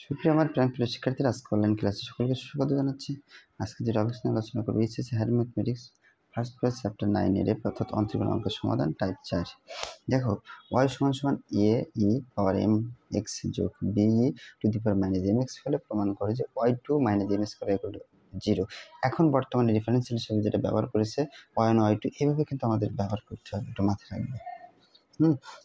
সুপ্রিয় আমার প্রিয় শিক্ষার্থীরা, আজকে অনলাইন ক্লাসে সকলকে সুস্বাগত জানাচ্ছি। আজকে যে টপিক নিয়ে আলোচনা করবো HSC higher mathematics first page chapter 9 এর অর্থাৎ অন্তরীণ অঙ্কের সমাধান টাইপ 4। দেখো, y সমান a e power m x যোগ b e to the power minus m x হলে প্রমাণ করে যে y2 minus m square equal to 0। এখন বর্তমানে ডিফারেন্সিয়াল হিসেবে যেটা ব্যবহার করেছে y1 y2, এভাবে কিন্তু আমাদের ব্যবহার করতে হবে, একটু মাথায় রাখবে।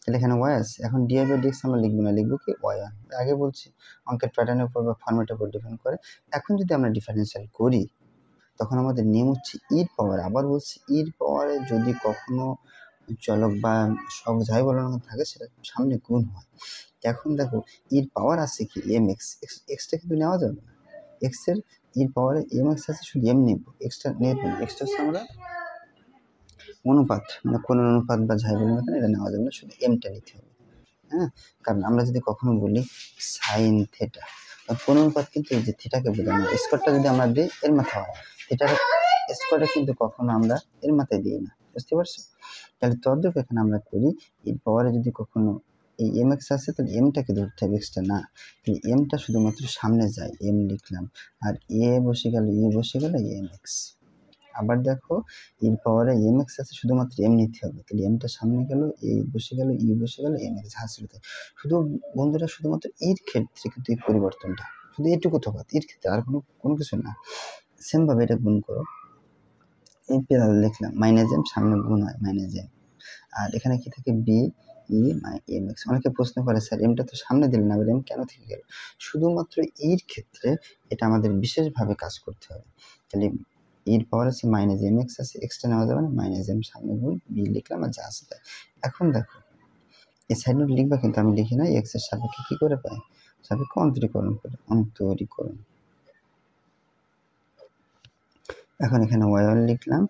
তাহলে এখানে y আছে, এখন dx আমরা লিখবো না, লিখবো কি y1। আগে বলছি অঙ্কের প্যাটার্নের উপর বা ফর্মেটের উপর ডিপেন্ড করে। এখন যদি আমরা ডিফারেন্সিয়াল করি তখন আমাদের নিয়ম হচ্ছে ইর পাওয়ার, আবার বলছি ইর পাওয়ারে যদি কখনো চলক বা সব যাই বলানো থাকে সেটা সামনে গুণ হয়। এখন দেখো ইর পাওয়ার আছে কি এম এক্স, এক্সটা কিন্তু নেওয়া যাবে না, এক্স এর ইর পাওয়ারে এম এক্স আছে, শুধু এম নেব, এক্সটা নেব না। এক্সটা হচ্ছে আমরা অনুপাত, মানে কোন অনুপাত বা যাই বলি না কেন এটা নেওয়া যাবে না, শুধু এমটা নিতে হবে। হ্যাঁ, কারণ আমরা যদি কখনো বলি সাইন থেটা, কোন অনুপাত কিন্তু এই যে থিটাকে বোঝানো, স্কোয়ারটা যদি আমরা দিই এর মাথা হয়, থিটার স্কোয়ারটা কিন্তু কখনো আমরা এর মাথায় দিই না, বুঝতে পারছো? তাহলে তদ্রূপ এখানে আমরা করি এর পাওয়ারে যদি কখনো এই এম এক্স আছে তাহলে এমটাকে ধরতে হবে, এক্সটা না। তাহলে এমটা শুধুমাত্র সামনে যায়, এম লিখলাম, আর এ বসে গেল, ই বসে গেল এম এক্স। আবার দেখো এর পাওয়ারে এম এক্স আছে, শুধুমাত্র এম নিতে হবে, তাহলে এমটা সামনে গেল, এ বসে গেল, ই বসে গেল, এম এক্স হাসিল। শুধু বন্ধুরা শুধুমাত্র এর ক্ষেত্রে কিন্তু এই পরিবর্তনটা, শুধু এটুকু তফাৎ, এর ক্ষেত্রে আর কোনো কিছু না। সেমভাবে এটা গুণ করো, এই পেলাল লিখলাম মাইনাস এম, সামনে গুণ হয় মাইনাস এম, আর এখানে কি থাকে বি ই এম এক্স। অনেকে প্রশ্ন করে স্যার এমটা তো সামনে দিলেন না, এম কেন থেকে গেল? শুধুমাত্র এর ক্ষেত্রে এটা আমাদের বিশেষভাবে কাজ করতে হবে। তাহলে এর পাওয়ার আছে মাইনাস এম এক্স আছে, এক্সটা নেওয়া যাবে না, মাইনাস এম সামনে গুণ বি লিখলাম আর যা আছে তাই। এখন দেখো এই সাইড নোট লিখবা, কিন্তু আমি লিখি না, এক্স এর সাপেক্ষে কি করে পাই, সাপেক্ষে অন্তরীকরণ করে, অন্তরীকরণ। এখন এখানে y1 লিখলাম,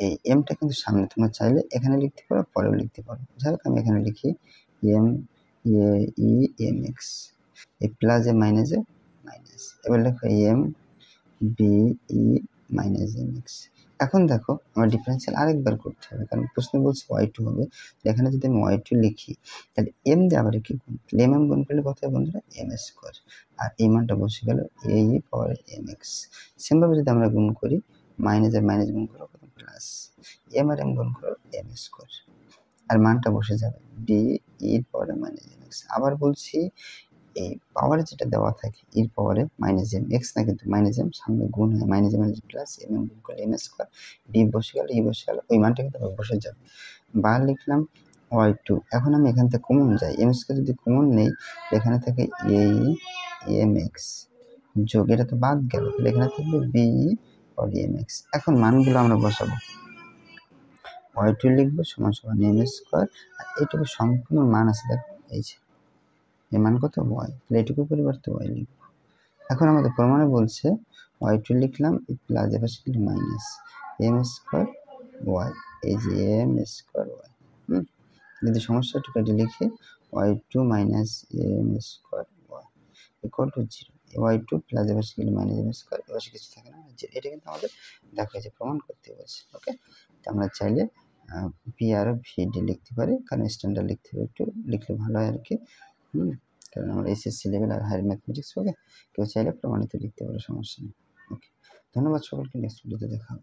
এই এমটা কিন্তু সামনে, তোমরা চাইলে এখানে লিখতে পারো, পরেও লিখতে পারো। যাই হোক আমি এখানে লিখি M A E M X, এই plus A minus A minus, এবার লেখো M B E minus M X. এখন দেখো আমার ডিফারেন্সিয়াল আরেকবার করতে হবে, কারণ প্রশ্ন বলছে y2 হবে। এখানে যদি আমি y2 লিখি তাহলে এম দিয়ে আবার কি গুণ, এম এম গুণ করলে কত হয় বন্ধুরা, এম স্কোয়ার, আর এই মানটা বসে গেল এ ই পাওয়ার এম এক্স। সেমভাবে যদি আমরা গুণ করি, মাইনাস আর মাইনাস গুণ করো কত, প্লাস, এম আর এম গুণ করো এম স্কোয়ার, আর মানটা বসে যাবে ডি ইর পাওয়ারে মাইনাস এম এক্স। আবার বলছি এই পাওয়ারে যেটা দেওয়া থাকে ইর পাওয়ারে মাইনাস এম এক্স না, কিন্তু মাইনাস এম সামনে গুণ হয়, minus M plus M M গুণ করলে এম স্কোয়ার, ডি বসে গেল, ই বসে গেল, ওই মানটা কিন্তু বসে যাবে। বা লিখলাম y2। এখন আমি এখান থেকে কমন যাই, এম স্কোয়ার যদি কমন নেই, এখানে থাকে এ এম এক্স যোগ, এটা তো বাদ গেল, তাহলে এখানে থাকবে বি আর এম এক্স। এখন মানগুলো আমরা বসাবো, y2 লিখবো সমান সমান এম স্কোয়ার, আর এইটুকু সম্পূর্ণ মান আছে, দেখো এই যে এর মান কত y, তাহলে এটুকু পরিবর্তে y লিখবো। এখন আমাদের প্রমাণে বলছে y2 লিখলাম প্লাস এর পাশে লিখলাম মাইনাস এম স্কোয়ার y, এই যে এম স্কোয়ার y। যদি সমস্যা একটু কেটে লিখি y2 minus M square y equal to 0, y2 plus এর পাশে লিখলে মাইনাস এম স্কোয়ার, এর পাশে কিছু থাকে না, এটা কিন্তু আমাদের দেখা যায় প্রমাণ করতে বলছে। ওকে, তো আমরা চাইলে পি আর ভি ডি লিখতে পারি, কারণ স্ট্যান্ডার্ড লিখতে হবে, একটু লিখলে ভালো হয় আর কি। কারণ আমরা এসএসসি লেভেল আর হায়ার ম্যাথমেটিক্স, ওকে, কেউ চাইলে প্রমাণিত লিখতে পারে, সমস্যা নেই। ওকে, ধন্যবাদ সকলকে, নেক্সট ভিডিওতে দেখা হবে।